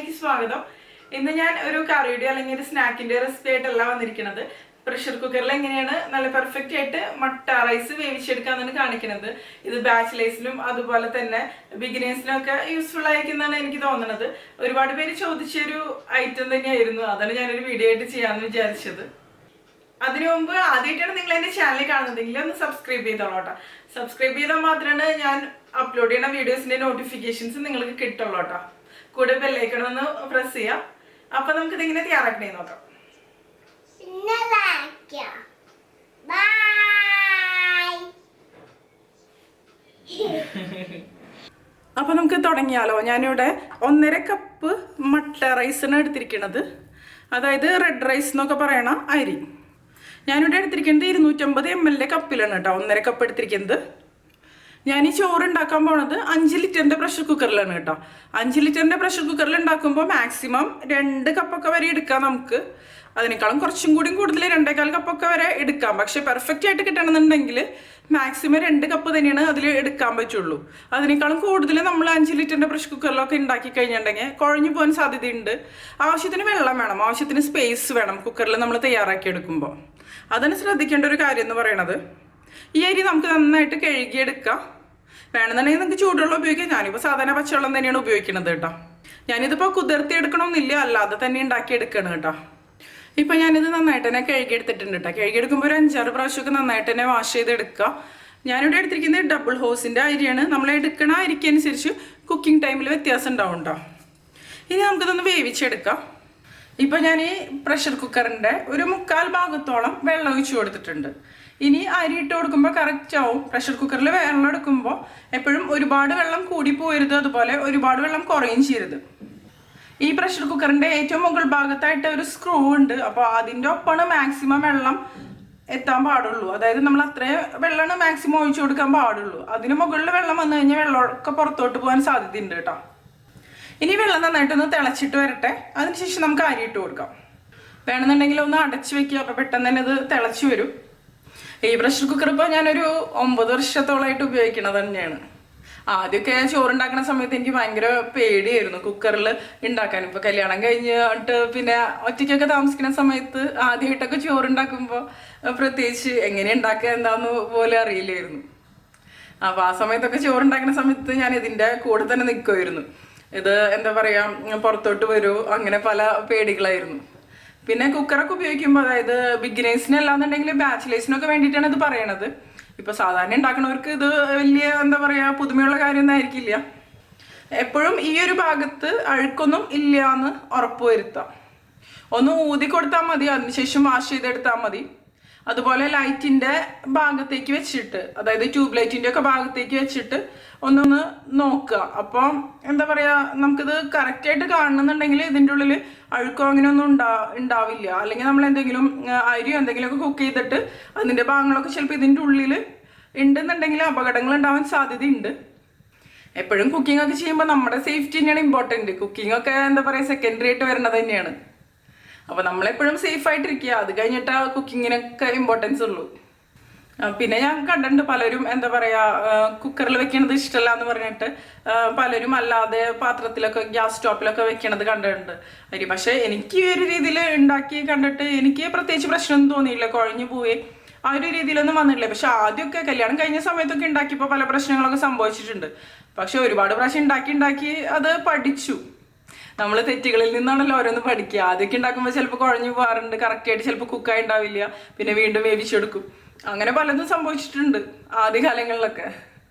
ചാനലിലേക്ക് സ്വാഗതം. ഇന്ന് ഞാൻ ഒരു കറിയുടെ അല്ലെങ്കിൽ ഒരു സ്നാക്കിന്റെ റെസിപ്പി ആയിട്ടല്ല വന്നിരിക്കുന്നത്. പ്രഷർ കുക്കറിൽ എങ്ങനെയാണ് നല്ല പെർഫെക്റ്റ് ആയിട്ട് മട്ട റൈസ് വേവിച്ചെടുക്കാന്നാണ് കാണിക്കുന്നത്. ഇത് ബാച്ചിലേഴ്സിനും അതുപോലെ തന്നെ ബിഗിനേഴ്സിനും ഒക്കെ യൂസ്ഫുൾ ആയിരിക്കുന്നതാണ് എനിക്ക് തോന്നുന്നത്. ഒരുപാട് പേര് ചോദിച്ചൊരു ഐറ്റം തന്നെയായിരുന്നു. അതാണ് ഞാനൊരു വീഡിയോ ആയിട്ട് ചെയ്യാമെന്ന് വിചാരിച്ചത്. അതിനു മുമ്പ് ആദ്യമായിട്ടാണ് നിങ്ങൾ എൻ്റെ ചാനൽ കാണുന്നതെങ്കിൽ ഒന്ന് സബ്സ്ക്രൈബ് ചെയ്തോളൂട്ടോ. സബ്സ്ക്രൈബ് ചെയ്താൽ മാത്രമാണ് ഞാൻ അപ്ലോഡ് ചെയ്യുന്ന വീഡിയോസിന്റെ നോട്ടിഫിക്കേഷൻസ് നിങ്ങൾക്ക് കിട്ടുള്ളൂ കേട്ടോ. കൂടെ ബെല്ലൈക്കൺ ഒന്ന് പ്രസ് ചെയ്യാം. അപ്പൊ നമുക്ക് ഇതിങ്ങനെ തയ്യാറാക്കണേ നോക്കാം. അപ്പൊ നമുക്ക് തുടങ്ങിയാലോ. ഞാനിവിടെ 1.5 കപ്പ് മട്ട റൈസാണ് എടുത്തിരിക്കുന്നത്. അതായത് റെഡ് റൈസ് എന്നൊക്കെ പറയണ അരി. ഞാനിവിടെ എടുത്തിരിക്കുന്നത് 250 ml കപ്പിലാണ് കേട്ടോ 1.5 കപ്പ് എടുത്തിരിക്കുന്നത്. ഞാൻ ഈ ചോറ് ഉണ്ടാക്കാൻ പോണത് 5 ലിറ്ററിന്റെ പ്രഷർ കുക്കറിലാണ് കേട്ടോ. 5 ലിറ്ററിന്റെ പ്രഷർ കുക്കറിൽ ഉണ്ടാക്കുമ്പോൾ മാക്സിമം 2 കപ്പൊക്കെ വരെ എടുക്കാം നമുക്ക്. അതിനേക്കാളും കുറച്ചും കൂടി കൂടുതൽ 2.25 കപ്പൊക്കെ വരെ എടുക്കാം. പക്ഷെ പെർഫെക്റ്റ് ആയിട്ട് കിട്ടണമെന്നുണ്ടെങ്കിൽ മാക്സിമം 2 കപ്പ് തന്നെയാണ് അതിൽ എടുക്കാൻ പറ്റുള്ളൂ. അതിനേക്കാളും കൂടുതൽ നമ്മൾ 5 ലിറ്ററിന്റെ പ്രഷർ കുക്കറിലൊക്കെ ഉണ്ടാക്കി കഴിഞ്ഞിട്ടുണ്ടെങ്കിൽ കുഴഞ്ഞു പോകാൻ സാധ്യതയുണ്ട്. ആവശ്യത്തിന് വെള്ളം വേണം, ആവശ്യത്തിന് സ്പേസ് വേണം കുക്കറിൽ നമ്മൾ തയ്യാറാക്കി എടുക്കുമ്പോൾ. അതിന് ശ്രദ്ധിക്കേണ്ട ഒരു കാര്യം എന്ന് പറയുന്നത്, ഈ അരി നമുക്ക് നന്നായിട്ട് കഴുകിയെടുക്കാം. വേണമെന്നുണ്ടെങ്കിൽ നിങ്ങൾക്ക് ചൂടുവെള്ളം ഉപയോഗിക്കാം. ഞാനിപ്പോൾ സാധാരണ പച്ചവെള്ളം തന്നെയാണ് ഉപയോഗിക്കുന്നത് കേട്ടോ. ഞാനിതിപ്പോൾ കുതിർത്തി എടുക്കണമെന്നില്ല, അല്ലാതെ തന്നെ ഉണ്ടാക്കി എടുക്കണം കേട്ടോ. ഇപ്പം ഞാനിത് നന്നായിട്ട് തന്നെ കഴുകിയെടുത്തിട്ടുണ്ട് കേട്ടോ. കഴുകിയെടുക്കുമ്പോൾ ഒരു 5-6 പ്രാവശ്യമൊക്കെ നന്നായിട്ട് തന്നെ വാഷ് ചെയ്തെടുക്കുക. ഞാനിവിടെ എടുത്തിരിക്കുന്നത് ഡബിൾ ഹോസിൻ്റെ അരിയാണ്. നമ്മൾ എടുക്കണ അരിക്കനുസരിച്ച് കുക്കിംഗ് ടൈമിൽ വ്യത്യാസം ഉണ്ടാവും കേട്ടോ. ഇനി നമുക്കിതൊന്ന് വേവിച്ചെടുക്കാം. ഇപ്പം ഞാൻ ഈ പ്രഷർ കുക്കറിൻ്റെ ഒരു 1/4 ഭാഗത്തോളം വെള്ളം ഒഴിച്ചു കൊടുത്തിട്ടുണ്ട്. ഇനി അരി ഇട്ട് കൊടുക്കുമ്പോൾ കറക്റ്റ് ആവും. പ്രഷർ കുക്കറിൽ വെള്ളം എടുക്കുമ്പോൾ എപ്പോഴും ഒരുപാട് വെള്ളം കൂടി പോയരുത്, അതുപോലെ ഒരുപാട് വെള്ളം കുറയും ചെയ്യരുത്. ഈ പ്രഷർ കുക്കറിൻ്റെ ഏറ്റവും മുകൾ ഭാഗത്തായിട്ട് ഒരു സ്ക്രൂ ഉണ്ട്. അപ്പോൾ അതിൻ്റെ ഒപ്പമാണ് മാക്സിമം വെള്ളം എത്താൻ പാടുള്ളൂ. അതായത് നമ്മൾ അത്രയും വെള്ളമാണ് മാക്സിമം ഒഴിച്ചു കൊടുക്കാൻ പാടുള്ളൂ. അതിന് മുകളിൽ വെള്ളം വന്നു കഴിഞ്ഞാൽ വെള്ളമൊക്കെ പുറത്തോട്ട് പോകാൻ സാധ്യതയുണ്ട് കേട്ടോ. ഇനി വെള്ളം നന്നായിട്ടൊന്ന് തിളച്ചിട്ട് വരട്ടെ. അതിനുശേഷം നമുക്ക് അരി ഇട്ട് കൊടുക്കാം. വേണമെന്നുണ്ടെങ്കിൽ ഒന്ന് അടച്ചു വെക്കുക. അപ്പോൾ പെട്ടെന്ന് തന്നെ ഇത് തിളച്ച് വരും. ഈ പ്രഷർ കുക്കർ ഇപ്പോൾ ഞാനൊരു 9 വർഷത്തോളമായിട്ട് ഉപയോഗിക്കുന്നത് തന്നെയാണ്. ആദ്യമൊക്കെ ചോറുണ്ടാക്കുന്ന സമയത്ത് എനിക്ക് ഭയങ്കര പേടിയായിരുന്നു കുക്കറിൽ ഉണ്ടാക്കാൻ. ഇപ്പോൾ കല്യാണം കഴിഞ്ഞിട്ട് പിന്നെ ഒറ്റയ്ക്കൊക്കെ താമസിക്കുന്ന സമയത്ത് ആദ്യമായിട്ടൊക്കെ ചോറുണ്ടാക്കുമ്പോൾ പ്രത്യേകിച്ച് എങ്ങനെ ഉണ്ടാക്കുക എന്താന്ന് പോലെ അറിയില്ലായിരുന്നു. അപ്പോൾ ആ സമയത്തൊക്കെ ചോറുണ്ടാക്കുന്ന സമയത്ത് ഞാൻ ഇതിൻ്റെ കൂടെ തന്നെ നിൽക്കുമായിരുന്നു. ഇത് എന്താ പറയുക, പുറത്തോട്ട് വരൂ, അങ്ങനെ പല പേടികളായിരുന്നു. പിന്നെ കുക്കറൊക്കെ ഉപയോഗിക്കുമ്പോൾ, അതായത് ബിഗിനേഴ്സിന് അല്ലാന്നുണ്ടെങ്കിൽ ബാച്ചിലേഴ്സിനൊക്കെ വേണ്ടിയിട്ടാണ് ഇത് പറയണത്. ഇപ്പോൾ സാധാരണ ഉണ്ടാക്കുന്നവർക്ക് ഇത് വലിയ എന്താ പറയുക പുതുമയുള്ള കാര്യമൊന്നും ആയിരിക്കില്ല. എപ്പോഴും ഈ ഒരു ഭാഗത്ത് അഴുക്കൊന്നും ഇല്ല എന്ന് ഉറപ്പ് വരുത്താം. ഒന്ന് ഊതി കൊടുത്താൽ മതി, അതിനുശേഷം വാഷ് ചെയ്തെടുത്താൽ മതി. അതുപോലെ ലൈറ്റിൻ്റെ ഭാഗത്തേക്ക് വെച്ചിട്ട്, അതായത് ട്യൂബ് ലൈറ്റിൻ്റെ ഒക്കെ ഭാഗത്തേക്ക് വെച്ചിട്ട് ഒന്നൊന്ന് നോക്കുക. അപ്പം എന്താ പറയുക, നമുക്കിത് കറക്റ്റായിട്ട് കാണണമെന്നുണ്ടെങ്കിൽ ഇതിൻ്റെ ഉള്ളിൽ അഴുക്കോ അങ്ങനെയൊന്നും ഉണ്ടാവില്ല. അല്ലെങ്കിൽ നമ്മൾ എന്തെങ്കിലും അരിയോ എന്തെങ്കിലുമൊക്കെ കുക്ക് ചെയ്തിട്ട് അതിൻ്റെ ഭാഗങ്ങളൊക്കെ ചിലപ്പോൾ ഇതിൻ്റെ ഉള്ളിൽ ഉണ്ടെന്നുണ്ടെങ്കിൽ അപകടങ്ങൾ ഉണ്ടാവാൻ സാധ്യതയുണ്ട്. എപ്പോഴും കുക്കിംഗ് ഒക്കെ ചെയ്യുമ്പോൾ നമ്മുടെ സേഫ്റ്റി തന്നെയാണ് ഇമ്പോർട്ടൻറ്റ്. കുക്കിംഗ് ഒക്കെ എന്താ പറയുക സെക്കൻഡറി ആയിട്ട് വരുന്നത് തന്നെയാണ്. അപ്പോൾ നമ്മളെപ്പോഴും സേഫ് ആയിട്ടിരിക്കുക. അത് കഴിഞ്ഞിട്ട് കുക്കിങ്ങിനൊക്കെ ഇമ്പോർട്ടൻസ് ഉള്ളൂ. പിന്നെ ഞാൻ കണ്ടിട്ടുണ്ട് പലരും എന്താ പറയുക കുക്കറിൽ വെക്കണത് ഇഷ്ടമല്ല എന്ന് പറഞ്ഞിട്ട് പലരും അല്ലാതെ പാത്രത്തിലൊക്കെ ഗ്യാസ് സ്റ്റോപ്പിലൊക്കെ വെക്കണത് കണ്ടിട്ടുണ്ട് അരി. പക്ഷേ എനിക്ക് ഈ ഒരു രീതിയിൽ ഉണ്ടാക്കി കണ്ടിട്ട് എനിക്ക് പ്രത്യേകിച്ച് പ്രശ്നമൊന്നും തോന്നിയില്ല. കുഴഞ്ഞു പോയി ആ ഒരു രീതിയിലൊന്നും വന്നിട്ടില്ല. പക്ഷെ ആദ്യമൊക്കെ കല്യാണം കഴിഞ്ഞ സമയത്തൊക്കെ ഉണ്ടാക്കിയപ്പോൾ പല പ്രശ്നങ്ങളൊക്കെ സംഭവിച്ചിട്ടുണ്ട്. പക്ഷെ ഒരുപാട് പ്രാവശ്യം ഉണ്ടാക്കി അത് പഠിച്ചു. നമ്മൾ തെറ്റുകളിൽ നിന്നാണല്ലോ ഓരോന്ന് പഠിക്കുക. ആദ്യമൊക്കെ ഉണ്ടാക്കുമ്പോൾ ചിലപ്പോൾ കുഴഞ്ഞു പോകാറുണ്ട്, കറക്റ്റായിട്ട് ചിലപ്പോൾ കുക്കായി ഉണ്ടാവില്ല, പിന്നെ വീണ്ടും വേവിച്ചെടുക്കും. അങ്ങനെ പലതും സംഭവിച്ചിട്ടുണ്ട് ആദ്യകാലങ്ങളിലൊക്കെ.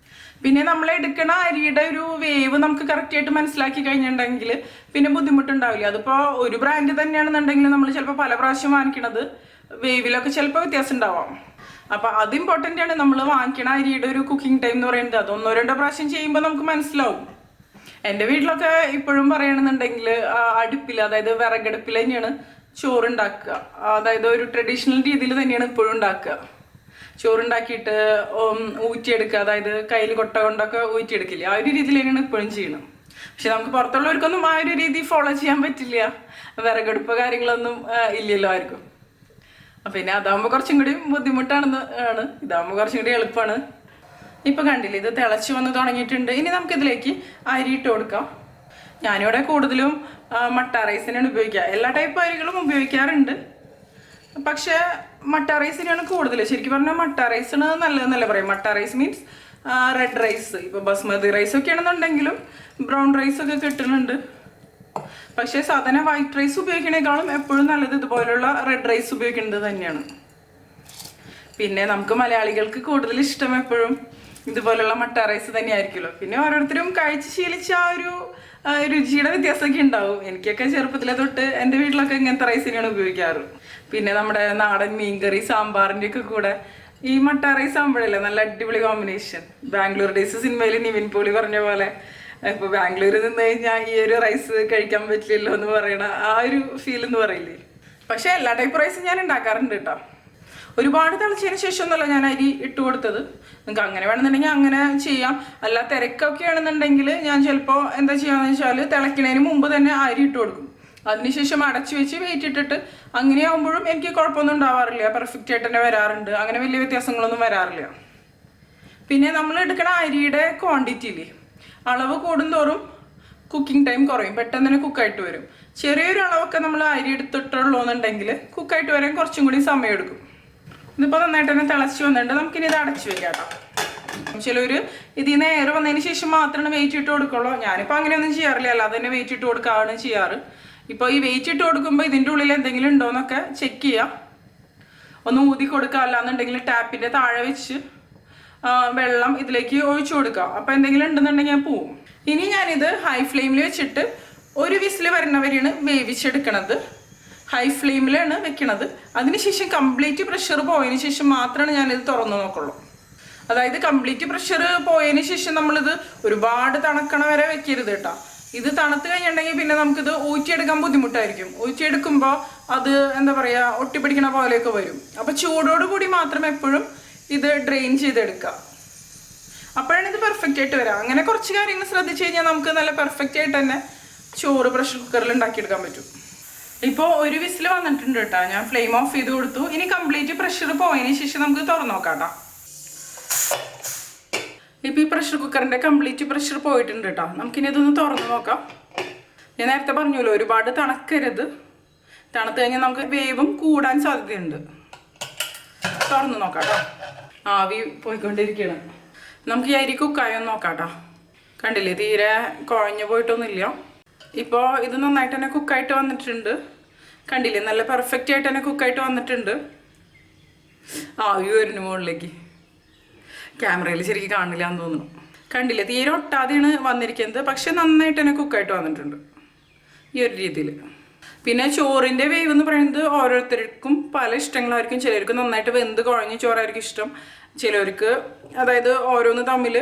പിന്നെ നമ്മൾ എടുക്കണ അരിയുടെ ഒരു വേവ് നമുക്ക് കറക്റ്റായിട്ട് മനസ്സിലാക്കി കഴിഞ്ഞിട്ടുണ്ടെങ്കിൽ പിന്നെ ബുദ്ധിമുട്ടുണ്ടാവില്ല. അതിപ്പോൾ ഒരു ബ്രാൻഡ് തന്നെയാണെന്നുണ്ടെങ്കിൽ നമ്മൾ ചിലപ്പോൾ പല പ്രാവശ്യം വാങ്ങിക്കണത് വേവിലൊക്കെ ചിലപ്പോൾ വ്യത്യാസം ഉണ്ടാവാം. അപ്പോൾ അത് ഇമ്പോർട്ടൻ്റ് ആണ്. നമ്മൾ വാങ്ങിക്കണ അരിയുടെ ഒരു കുക്കിംഗ് ടൈം എന്ന് പറയുന്നത് അത് 1-2 പ്രാവശ്യം ചെയ്യുമ്പോൾ നമുക്ക് മനസ്സിലാവും. എൻ്റെ വീട്ടിലൊക്കെ ഇപ്പോഴും പറയണമെന്നുണ്ടെങ്കിൽ അടുപ്പിൽ, അതായത് വിറകടുപ്പിൽ തന്നെയാണ് ചോറുണ്ടാക്കുക. അതായത് ഒരു ട്രഡീഷണൽ രീതിയിൽ തന്നെയാണ് ഇപ്പോഴും ഉണ്ടാക്കുക. ചോറുണ്ടാക്കിയിട്ട് ഊറ്റിയെടുക്കുക, അതായത് കയ്യിൽ കൊട്ട കൊണ്ടൊക്കെ ഊറ്റിയെടുക്കില്ല, ആ ഒരു രീതിയിൽ തന്നെയാണ് ഇപ്പോഴും ചെയ്യണം. പക്ഷെ നമുക്ക് പുറത്തുള്ളവർക്കൊന്നും ആ ഒരു രീതി ഫോളോ ചെയ്യാൻ പറ്റില്ല. വിറകടുപ്പ് കാര്യങ്ങളൊന്നും ഇല്ലല്ലോ ആർക്കും. പിന്നെ അതാകുമ്പോൾ കുറച്ചും കൂടി ബുദ്ധിമുട്ടാണെന്ന് ആണ്. ഇതാകുമ്പോൾ കുറച്ചും കൂടി എളുപ്പമാണ്. ഇപ്പം കണ്ടില്ലേ, ഇത് തിളച്ച് വന്ന് തുടങ്ങിയിട്ടുണ്ട്. ഇനി നമുക്കിതിലേക്ക് അരി ഇട്ട് കൊടുക്കാം. ഞാനിവിടെ കൂടുതലും മട്ട റൈസിനാണ് ഉപയോഗിക്കുക. എല്ലാ ടൈപ്പ് അരികളും ഉപയോഗിക്കാറുണ്ട്, പക്ഷേ മട്ട റൈസിനാണ് കൂടുതൽ. ശരിക്കും പറഞ്ഞാൽ മട്ട റൈസാണ് നല്ലതെന്നല്ല പറയും. മട്ട റൈസ് മീൻസ് റെഡ് റൈസ്. ഇപ്പോൾ ബസ്മതി റൈസ് ഒക്കെ ആണെന്നുണ്ടെങ്കിലും ബ്രൗൺ റൈസൊക്കെ കിട്ടുന്നുണ്ട്. പക്ഷേ സാധാരണ വൈറ്റ് റൈസ് ഉപയോഗിക്കണേക്കാളും എപ്പോഴും നല്ലത് ഇതുപോലുള്ള റെഡ് റൈസ് ഉപയോഗിക്കുന്നത് തന്നെയാണ്. പിന്നെ നമുക്ക് മലയാളികൾക്ക് കൂടുതൽ ഇഷ്ടം എപ്പോഴും ഇതുപോലുള്ള മട്ട റൈസ് തന്നെയായിരിക്കുമല്ലോ. പിന്നെ ഓരോരുത്തരും കഴിച്ച് ശീലിച്ച ആ ഒരു രുചിയുടെ വ്യത്യാസമൊക്കെ ഉണ്ടാവും. എനിക്കൊക്കെ ചെറുപ്പത്തിലെ തൊട്ട് എൻ്റെ വീട്ടിലൊക്കെ ഇങ്ങനത്തെ റൈസ് തന്നെയാണ് ഉപയോഗിക്കാറ്. പിന്നെ നമ്മുടെ നാടൻ മീൻകറി സാമ്പാറിൻ്റെ ഒക്കെ കൂടെ ഈ മട്ട റൈസ് ആകുമ്പോഴല്ലേ നല്ല അടിപൊളി കോമ്പിനേഷൻ. ബാംഗ്ലൂർ ഡേയ്സ് സിനിമയിൽ നിവിൻ പോളി പറഞ്ഞ പോലെ ഇപ്പോൾ ബാംഗ്ലൂരിൽ നിന്ന് കഴിഞ്ഞാൽ ഈ ഒരു റൈസ് കഴിക്കാൻ പറ്റില്ലല്ലോ എന്ന് പറയണ ആ ഒരു ഫീൽ എന്ന് പറയില്ലേ. പക്ഷേ എല്ലാ ടൈപ്പ് റൈസും ഞാൻ ഉണ്ടാക്കാറുണ്ട് കേട്ടോ. ഒരുപാട് തിളച്ചതിന് ശേഷം ഒന്നുമല്ല ഞാൻ അരി ഇട്ട് കൊടുത്തത്. നിങ്ങൾക്ക് അങ്ങനെ വേണമെന്നുണ്ടെങ്കിൽ അങ്ങനെ ചെയ്യാം. അല്ല തിരക്കൊക്കെ ആണെന്നുണ്ടെങ്കിൽ ഞാൻ ചിലപ്പോൾ എന്താ ചെയ്യാന്ന് വെച്ചാൽ തിളയ്ക്കുന്നതിന് മുമ്പ് തന്നെ അരി ഇട്ട് കൊടുക്കും. അതിനുശേഷം അടച്ചു വെച്ച് വെയിറ്റ് ഇട്ടിട്ട് അങ്ങനെയാകുമ്പോഴും എനിക്ക് കുഴപ്പമൊന്നും ഉണ്ടാവാറില്ല. പെർഫെക്റ്റ് ആയിട്ട് തന്നെ വരാറുണ്ട്. അങ്ങനെ വലിയ വ്യത്യാസങ്ങളൊന്നും വരാറില്ല. പിന്നെ നമ്മൾ എടുക്കുന്ന അരിയുടെ ക്വാണ്ടിറ്റിയില്ലേ, അളവ് കൂടുന്തോറും കുക്കിംഗ് ടൈം കുറയും, പെട്ടെന്ന് തന്നെ കുക്കായിട്ട് വരും. ചെറിയൊരു അളവൊക്കെ നമ്മൾ അരി എടുത്തിട്ടുള്ളൂ എന്നുണ്ടെങ്കിൽ കുക്കായിട്ട് വരാൻ കുറച്ചും കൂടി സമയം എടുക്കും. ഇതിപ്പോൾ നന്നായിട്ട് തന്നെ തിളച്ച് വന്നിട്ടുണ്ട്. നമുക്കിനി ഇത് അടച്ചു വെക്കാം കേട്ടോ. ചിലർ ഇതിൽ നിന്ന് എയർ വന്നതിന് ശേഷം മാത്രമാണ് വെയിറ്റ് ഇട്ട് കൊടുക്കുള്ളൂ. ഞാനിപ്പോൾ അങ്ങനെയൊന്നും ചെയ്യാറില്ല, അല്ലാതെ തന്നെ വെയിറ്റ് ഇട്ട് കൊടുക്കുകയാണ് ചെയ്യാറ്. ഇപ്പോൾ ഈ വെയിറ്റ് ഇട്ട് കൊടുക്കുമ്പോൾ ഇതിൻ്റെ ഉള്ളിൽ എന്തെങ്കിലും ഉണ്ടോ എന്നൊക്കെ ചെക്ക് ചെയ്യാം. ഒന്ന് ഊതി കൊടുക്കുക, അല്ലാന്നുണ്ടെങ്കിൽ ടാപ്പിൻ്റെ താഴെ വെച്ച് വെള്ളം ഇതിലേക്ക് ഒഴിച്ചു കൊടുക്കുക. അപ്പോൾ എന്തെങ്കിലും ഉണ്ടെന്നുണ്ടെങ്കിൽ ഞാൻ പോവും. ഇനി ഞാനിത് ഹൈ ഫ്ലെയിമിൽ വെച്ചിട്ട് ഒരു വിസിൽ വരുന്നവരെയാണ് വേവിച്ചെടുക്കണത്. ഹൈ ഫ്ലെയിമിലാണ് വെക്കണത്. അതിനുശേഷം കംപ്ലീറ്റ് പ്രഷർ പോയതിന് ശേഷം മാത്രമാണ് ഞാനിത് തുറന്നു നോക്കുള്ളൂ. അതായത് കംപ്ലീറ്റ് പ്രഷർ പോയതിന് ശേഷം നമ്മളിത് ഒരുപാട് തണുക്കണ വരെ വെക്കരുത് കേട്ടോ. ഇത് തണുത്ത് കഴിഞ്ഞിട്ടുണ്ടെങ്കിൽ പിന്നെ നമുക്കിത് ഊറ്റിയെടുക്കാൻ ബുദ്ധിമുട്ടായിരിക്കും. ഊറ്റിയെടുക്കുമ്പോൾ അത് എന്താ പറയുക, ഒട്ടിപ്പിടിക്കണ പോലെയൊക്കെ വരും. അപ്പോൾ ചൂടോട് കൂടി മാത്രം എപ്പോഴും ഇത് ഡ്രെയിൻ ചെയ്തെടുക്കുക. അപ്പോഴാണ് ഇത് പെർഫെക്റ്റ് ആയിട്ട് വരിക. അങ്ങനെ കുറച്ച് കാര്യങ്ങൾ ശ്രദ്ധിച്ചു കഴിഞ്ഞാൽ നമുക്ക് നല്ല പെർഫെക്റ്റ് ആയിട്ട് തന്നെ ചോറ് പ്രഷർ കുക്കറിൽ ഉണ്ടാക്കിയെടുക്കാൻ പറ്റും. ഇപ്പോൾ ഒരു വിസിൽ വന്നിട്ടുണ്ട് കേട്ടോ. ഞാൻ ഫ്ലെയിം ഓഫ് ചെയ്ത് കൊടുത്തു. ഇനി കംപ്ലീറ്റ് പ്രഷർ പോയതിന് ശേഷം നമുക്ക് തുറന്നു നോക്കാം കേട്ടോ. ഇപ്പോൾ ഈ പ്രഷർ കുക്കറിൻ്റെ കംപ്ലീറ്റ് പ്രഷർ പോയിട്ടുണ്ട് കേട്ടോ. നമുക്കിനി ഇതൊന്ന് തുറന്നു നോക്കാം. ഞാൻ നേരത്തെ പറഞ്ഞല്ലോ, ഒരുപാട് തണുക്കരുത്. തണുത്ത് കഴിഞ്ഞാൽ നമുക്ക് വേവും കൂടാൻ സാധ്യതയുണ്ട്. തുറന്നു നോക്കാം കേട്ടോ. ആവി പോയിക്കൊണ്ടിരിക്കുകയാണ്. നമുക്ക് ഈ അരി കുക്കായൊന്ന് നോക്കാം കേട്ടോ. കണ്ടില്ലേ, തീരെ കുഴഞ്ഞു പോയിട്ടൊന്നുമില്ല. ഇപ്പോൾ ഇത് നന്നായിട്ട് തന്നെ കുക്കായിട്ട് വന്നിട്ടുണ്ട്. കണ്ടില്ലേ, നല്ല പെർഫെക്റ്റ് ആയിട്ട് തന്നെ കുക്കായിട്ട് വന്നിട്ടുണ്ട്. ആവി വരുന്നു മുകളിലേക്ക്. ക്യാമറയിൽ ശരിക്കും കാണില്ല എന്ന് തോന്നുന്നു. കണ്ടില്ലേ, തീരെ ഒട്ടാതെയാണ് വന്നിരിക്കുന്നത്. പക്ഷെ നന്നായിട്ട് തന്നെ കുക്കായിട്ട് വന്നിട്ടുണ്ട് ഈ ഒരു രീതിയിൽ. പിന്നെ ചോറിൻ്റെ വേവ് എന്ന് പറയുന്നത് ഓരോരുത്തർക്കും പല ഇഷ്ടങ്ങളായിരിക്കും. ചിലർക്ക് നന്നായിട്ട് വെന്ത് കുഴഞ്ഞ ചോറായിരിക്കും ഇഷ്ടം. ചിലർക്ക് അതായത് ഓരോന്ന് തമ്മിൽ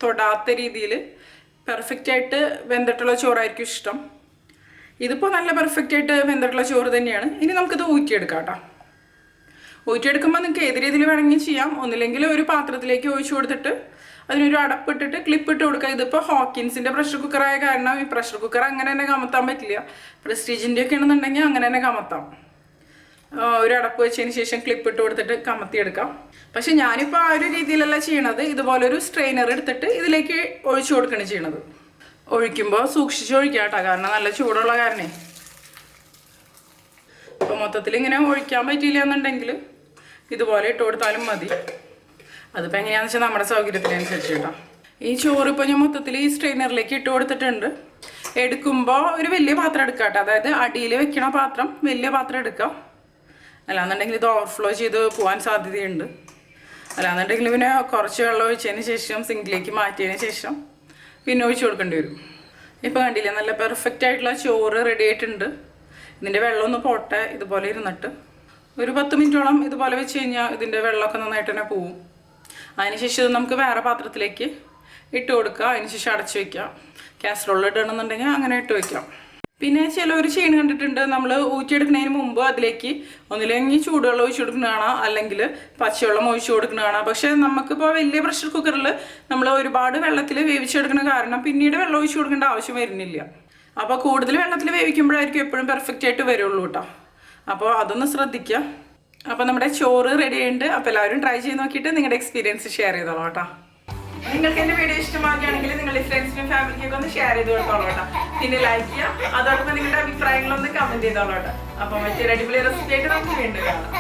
തൊടാത്ത രീതിയിൽ പെർഫെക്റ്റായിട്ട് വെന്തിട്ടുള്ള ചോറായിരിക്കും ഇഷ്ടം. ഇതിപ്പോൾ നല്ല പെർഫെക്റ്റായിട്ട് വെന്തിട്ടുള്ള ചോറ് തന്നെയാണ്. ഇനി നമുക്കിത് ഊറ്റിയെടുക്കാം കേട്ടോ. ഊറ്റിയെടുക്കുമ്പോൾ നിങ്ങൾക്ക് ഏത് രീതിയിൽ വേണമെങ്കിൽ ചെയ്യാം. ഒന്നില്ലെങ്കിൽ ഒരു പാത്രത്തിലേക്ക് ഒഴിച്ചു കൊടുത്തിട്ട് അതിനൊരു അടപ്പിട്ടിട്ട് ക്ലിപ്പിട്ട് കൊടുക്കുക. ഇതിപ്പോൾ ഹോക്കിൻസിൻ്റെ പ്രഷർ കുക്കറായ കാരണം ഈ പ്രഷർ കുക്കർ അങ്ങനെ തന്നെ കമത്താൻ പറ്റില്ല. പ്രസ്റ്റീജിൻ്റെ ഒക്കെ ആണെന്നുണ്ടെങ്കിൽ അങ്ങനെ തന്നെ കമത്താം. ഒരു അടപ്പ് വെച്ചതിന് ശേഷം ക്ലിപ്പിട്ട് കൊടുത്തിട്ട് കമത്തിയെടുക്കാം. പക്ഷെ ഞാനിപ്പോൾ ആ ഒരു രീതിയിലല്ല ചെയ്യണത്. ഇതുപോലൊരു സ്ട്രെയിനർ എടുത്തിട്ട് ഇതിലേക്ക് ഒഴിച്ചു കൊടുക്കുകയാണ് ചെയ്യണത്. ഒഴിക്കുമ്പോൾ സൂക്ഷിച്ച് ഒഴിക്കാം കേട്ടോ, കാരണം നല്ല ചൂടുള്ള കാരണേ. ഇപ്പോൾ മൊത്തത്തിൽ ഇങ്ങനെ ഒഴിക്കാൻ പറ്റിയില്ല എന്നുണ്ടെങ്കിൽ ഇതുപോലെ ഇട്ട് കൊടുത്താലും മതി. അതിപ്പോൾ എങ്ങനെയാണെന്ന് വെച്ചാൽ നമ്മുടെ സൗകര്യത്തിനനുസരിച്ച് കേട്ടോ. ഈ ചോറ് ഇപ്പോൾ ഞാൻ മൊത്തത്തിൽ ഈ സ്ട്രെയിനറിലേക്ക് ഇട്ട് കൊടുത്തിട്ടുണ്ട്. എടുക്കുമ്പോൾ ഒരു വലിയ പാത്രം എടുക്കാം കേട്ടോ. അതായത് അടിയിൽ വെക്കണ പാത്രം, വലിയ പാത്രം എടുക്കാം. അല്ലാന്നുണ്ടെങ്കിൽ ഇത് ഓവർഫ്ലോ ചെയ്ത് പോകാൻ സാധ്യതയുണ്ട്. അല്ലാന്നുണ്ടെങ്കിൽ പിന്നെ കുറച്ച് വെള്ളം ഒഴിച്ചതിന് ശേഷം സിങ്കിലേക്ക് മാറ്റിയതിന് ശേഷം പിന്നെ ഒഴിച്ച് കൊടുക്കേണ്ടി വരും. ഇപ്പോൾ കണ്ടില്ലേ, നല്ല പെർഫെക്റ്റ് ആയിട്ടുള്ള ചോറ് റെഡി ആയിട്ടുണ്ട്. ഇതിൻ്റെ വെള്ളം ഒന്ന് പോട്ടെ. ഇതുപോലെ ഇരുന്നിട്ട് ഒരു 10 മിനിറ്റോളം ഇതുപോലെ വെച്ച് കഴിഞ്ഞാൽ ഇതിൻ്റെ വെള്ളമൊക്കെ നന്നായിട്ട് തന്നെ പോവും. അതിനുശേഷം നമുക്ക് വേറെ പാത്രത്തിലേക്ക് ഇട്ട് കൊടുക്കുക. അതിനുശേഷം അടച്ചു വയ്ക്കാം. കാസറോളിൽ ഇടണമെന്നുണ്ടെങ്കിൽ അങ്ങനെ ഇട്ട് വയ്ക്കാം. പിന്നെ ചിലവർ ചെയ്യുന്ന കണ്ടിട്ടുണ്ട്, നമ്മൾ ഊറ്റിയെടുക്കുന്നതിന് മുമ്പ് അതിലേക്ക് ഒന്നില്ലെങ്കിൽ ചൂടുവെള്ളം ഒഴിച്ചു കൊടുക്കുന്ന കാണാം, അല്ലെങ്കിൽ പച്ചവെള്ളം ഒഴിച്ചു കൊടുക്കുന്ന കാണാം. പക്ഷേ നമുക്കിപ്പോൾ വലിയ പ്രഷർ കുക്കറിൽ നമ്മൾ ഒരുപാട് വെള്ളത്തിൽ വേവിച്ചെടുക്കുന്ന കാരണം പിന്നീട് വെള്ളം ഒഴിച്ചു കൊടുക്കേണ്ട ആവശ്യം വരുന്നില്ല. അപ്പോൾ കൂടുതൽ വെള്ളത്തിൽ വേവിക്കുമ്പോഴായിരിക്കും എപ്പോഴും പെർഫെക്റ്റ് ആയിട്ട് വരുള്ളൂ കേട്ടോ. അപ്പോൾ അതൊന്ന് ശ്രദ്ധിക്കുക. അപ്പോൾ നമ്മുടെ ചോറ് റെഡി ആയിട്ടുണ്ട്. അപ്പോൾ എല്ലാവരും ട്രൈ ചെയ്ത് നോക്കിയിട്ട് നിങ്ങളുടെ എക്സ്പീരിയൻസ് ഷെയർ ചെയ്തോളാം കേട്ടോ. നിങ്ങൾക്ക് എന്റെ വീഡിയോ ഇഷ്ടമാക്കുകയാണെങ്കിൽ നിങ്ങളുടെ ഫ്രണ്ട്സിനും ഫാമിലിക്കൊക്കെ ഒന്ന് ഷെയർ ചെയ്ത് കൊടുത്തോളൂ കേട്ടോ. പിന്നെ ലൈക്ക് ചെയ്യാം, അതോടൊപ്പം നിങ്ങളുടെ അഭിപ്രായങ്ങളൊന്ന് കമന്റ് ചെയ്തോളൂ കേട്ടോ. അപ്പൊ മറ്റൊരു അടിപൊളി റെസിപ്പി ആയിട്ട് നമുക്ക് വീണ്ടും കാണാം.